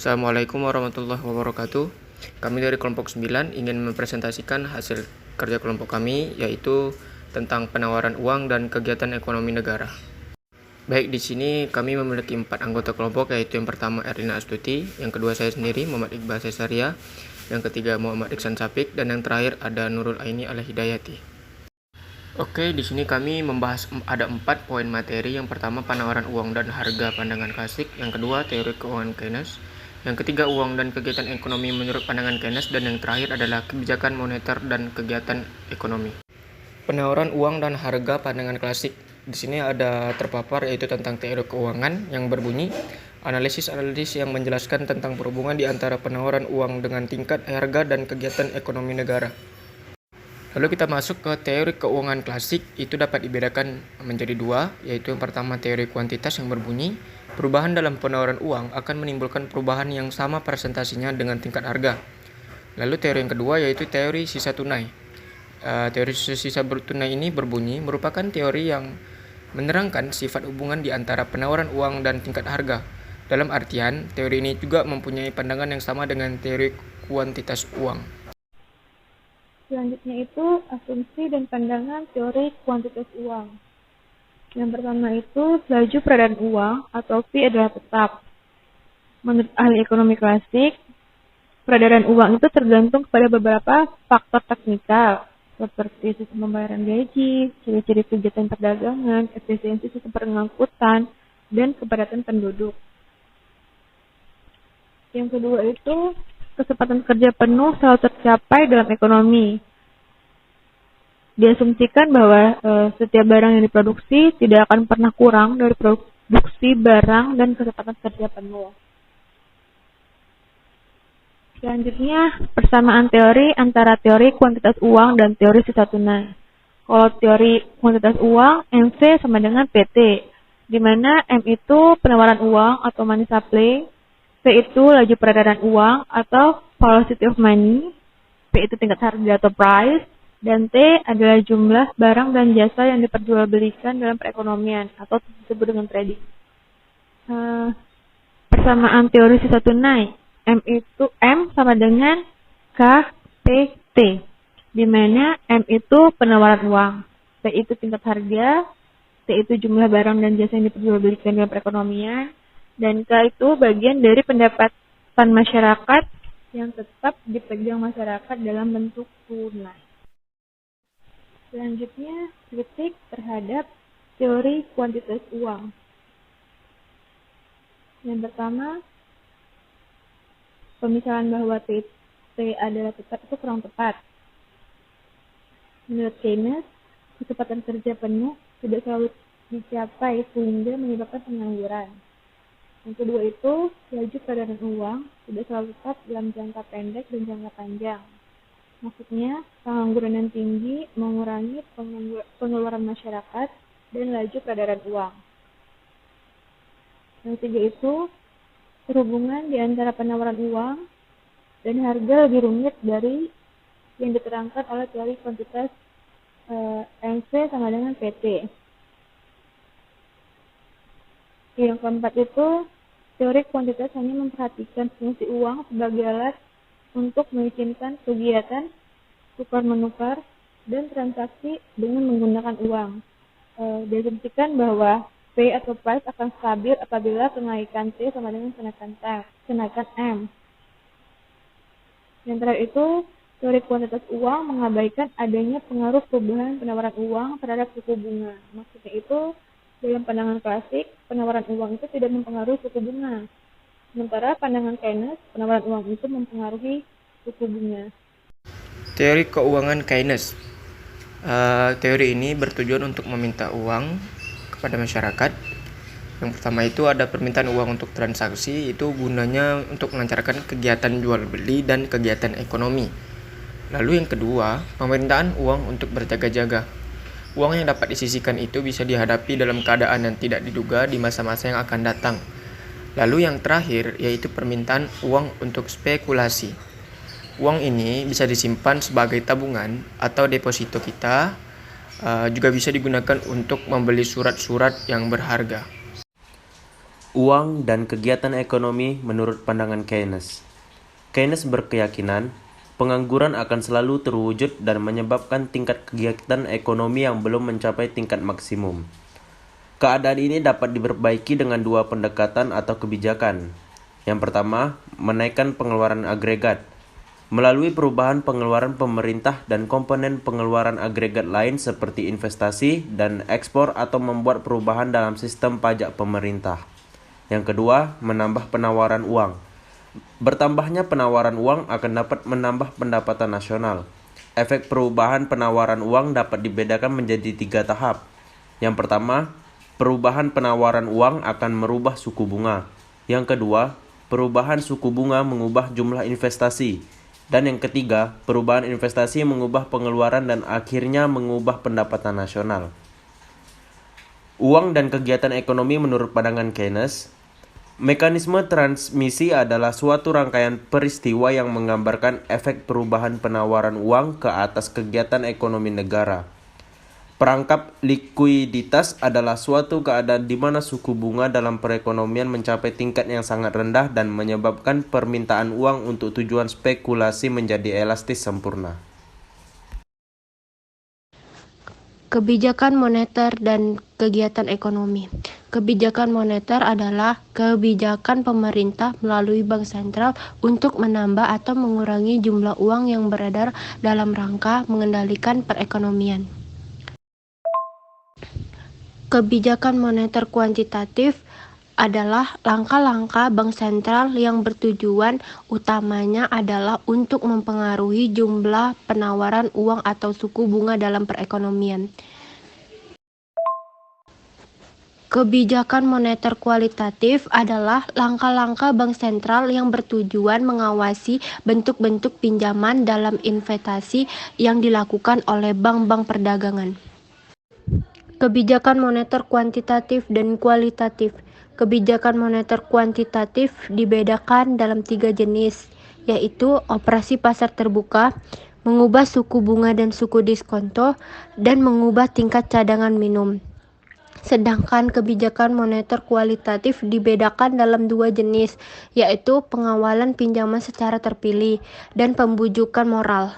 Assalamualaikum warahmatullahi wabarakatuh. Kami dari kelompok 9 ingin mempresentasikan hasil kerja kelompok kami, yaitu tentang penawaran uang dan kegiatan ekonomi negara. Baik, di sini kami memiliki 4 anggota kelompok, yaitu yang pertama Erlina Astuti, yang kedua saya sendiri Muhammad Iqbal Cesaria, yang ketiga Muhammad Iksan Sapik, dan yang terakhir ada Nurul Aini Al-Hidayati. Oke, di sini kami membahas ada 4 poin materi. Yang pertama penawaran uang dan harga pandangan klasik, yang kedua teori keuangan Keynes, yang ketiga uang dan kegiatan ekonomi menurut pandangan Keynes, dan yang terakhir adalah kebijakan moneter dan kegiatan ekonomi. Penawaran uang dan harga pandangan klasik. Di sini ada terpapar yaitu tentang teori keuangan yang berbunyi analisis yang menjelaskan tentang perhubungan di antara penawaran uang dengan tingkat harga dan kegiatan ekonomi negara. Lalu kita masuk ke teori keuangan klasik, itu dapat dibedakan menjadi dua, yaitu yang pertama teori kuantitas yang berbunyi, perubahan dalam penawaran uang akan menimbulkan perubahan yang sama presentasinya dengan tingkat harga. Lalu teori yang kedua yaitu teori sisa tunai. Teori sisa tunai ini berbunyi merupakan teori yang menerangkan sifat hubungan di antara penawaran uang dan tingkat harga. Dalam artian, teori ini juga mempunyai pandangan yang sama dengan teori kuantitas uang. Selanjutnya itu asumsi dan pandangan teori kuantitas uang. Yang pertama itu laju peredaran uang atau V adalah tetap. Menurut ahli ekonomi klasik, peredaran uang itu tergantung kepada beberapa faktor teknikal seperti sistem pembayaran gaji, ciri-ciri kegiatan perdagangan, efisiensi sistem pengangkutan, dan kepadatan penduduk. Yang kedua itu kecepatan kerja penuh selalu tercapai dalam ekonomi. Diasumsikan bahwa setiap barang yang diproduksi tidak akan pernah kurang dari produksi barang dan kecepatan kerja penuh. Selanjutnya, persamaan teori antara teori kuantitas uang dan teori sisa tunai. Kalau teori kuantitas uang, MC sama dengan PT, di mana M itu penawaran uang atau money supply, P itu laju peredaran uang atau velocity of money, P itu tingkat harga atau price, dan T adalah jumlah barang dan jasa yang diperjualbelikan dalam perekonomian atau disebut dengan trading. Persamaan teori sisa tunai, M sama dengan KPT, di mana M itu penawaran uang, P itu tingkat harga, T itu jumlah barang dan jasa yang diperjualbelikan dalam perekonomian, dan K itu bagian dari pendapatan masyarakat yang tetap dipegang masyarakat dalam bentuk tunai. Selanjutnya, kritik terhadap teori kuantitas uang. Yang pertama, pemisalan bahwa T adalah tetap itu kurang tepat. Menurut Keynes, kecepatan kerja penuh tidak selalu dicapai sehingga menyebabkan pengangguran. Yang kedua itu, laju peredaran uang tidak selalu tetap dalam jangka pendek dan jangka panjang. Maksudnya, pengangguran yang tinggi mengurangi pengeluaran masyarakat dan laju peredaran uang. Yang ketiga itu, perhubungan di antara penawaran uang dan harga lebih rumit dari yang diterangkan oleh teori kuantitas MC sama dengan PT. Yang keempat itu, teori kuantitas hanya memperhatikan fungsi uang sebagai alat untuk memungkinkan kegiatan tukar-menukar dan transaksi dengan menggunakan uang. Diasumsikan bahwa P atau price akan stabil apabila kenaikan T sama dengan kenaikan M. Yang terakhir itu, teori kuantitas uang mengabaikan adanya pengaruh perubahan penawaran uang terhadap suku bunga. Maksudnya itu, dalam pandangan klasik, penawaran uang itu tidak mempengaruhi suku bunga. Sementara pandangan Keynes, penawaran uang itu mempengaruhi suku bunga. Teori keuangan Keynes. Teori ini bertujuan untuk meminta uang kepada masyarakat. Yang pertama itu ada permintaan uang untuk transaksi, itu gunanya untuk melancarkan kegiatan jual beli dan kegiatan ekonomi. Lalu yang kedua, permintaan uang untuk berjaga-jaga. Uang yang dapat disisihkan itu bisa dihadapi dalam keadaan yang tidak diduga di masa-masa yang akan datang. Lalu yang terakhir yaitu permintaan uang untuk spekulasi. Uang ini bisa disimpan sebagai tabungan atau deposito kita, juga bisa digunakan untuk membeli surat-surat yang berharga. Uang dan kegiatan ekonomi menurut pandangan Keynes. Keynes berkeyakinan, pengangguran akan selalu terwujud dan menyebabkan tingkat kegiatan ekonomi yang belum mencapai tingkat maksimum. Keadaan ini dapat diperbaiki dengan dua pendekatan atau kebijakan. Yang pertama, menaikkan pengeluaran agregat. Melalui perubahan pengeluaran pemerintah dan komponen pengeluaran agregat lain seperti investasi dan ekspor atau membuat perubahan dalam sistem pajak pemerintah. Yang kedua, menambah penawaran uang. Bertambahnya penawaran uang akan dapat menambah pendapatan nasional. Efek perubahan penawaran uang dapat dibedakan menjadi 3 tahap. Yang pertama, perubahan penawaran uang akan merubah suku bunga. Yang kedua, perubahan suku bunga mengubah jumlah investasi. Dan yang ketiga, perubahan investasi mengubah pengeluaran dan akhirnya mengubah pendapatan nasional. Uang dan kegiatan ekonomi menurut pandangan Keynes. Mekanisme transmisi adalah suatu rangkaian peristiwa yang menggambarkan efek perubahan penawaran uang ke atas kegiatan ekonomi negara. Perangkap likuiditas adalah suatu keadaan di mana suku bunga dalam perekonomian mencapai tingkat yang sangat rendah dan menyebabkan permintaan uang untuk tujuan spekulasi menjadi elastis sempurna. Kebijakan moneter dan kegiatan ekonomi. Kebijakan moneter adalah kebijakan pemerintah melalui bank sentral untuk menambah atau mengurangi jumlah uang yang beredar dalam rangka mengendalikan perekonomian. Kebijakan moneter kuantitatif adalah langkah-langkah bank sentral yang bertujuan utamanya adalah untuk mempengaruhi jumlah penawaran uang atau suku bunga dalam perekonomian. Kebijakan moneter kualitatif adalah langkah-langkah bank sentral yang bertujuan mengawasi bentuk-bentuk pinjaman dalam investasi yang dilakukan oleh bank-bank perdagangan. Kebijakan moneter kuantitatif dan kualitatif. Kebijakan moneter kuantitatif dibedakan dalam 3 jenis, yaitu operasi pasar terbuka, mengubah suku bunga dan suku diskonto, dan mengubah tingkat cadangan minum. Sedangkan kebijakan moneter kualitatif dibedakan dalam 2 jenis, yaitu pengawalan pinjaman secara terpilih dan pembujukan moral.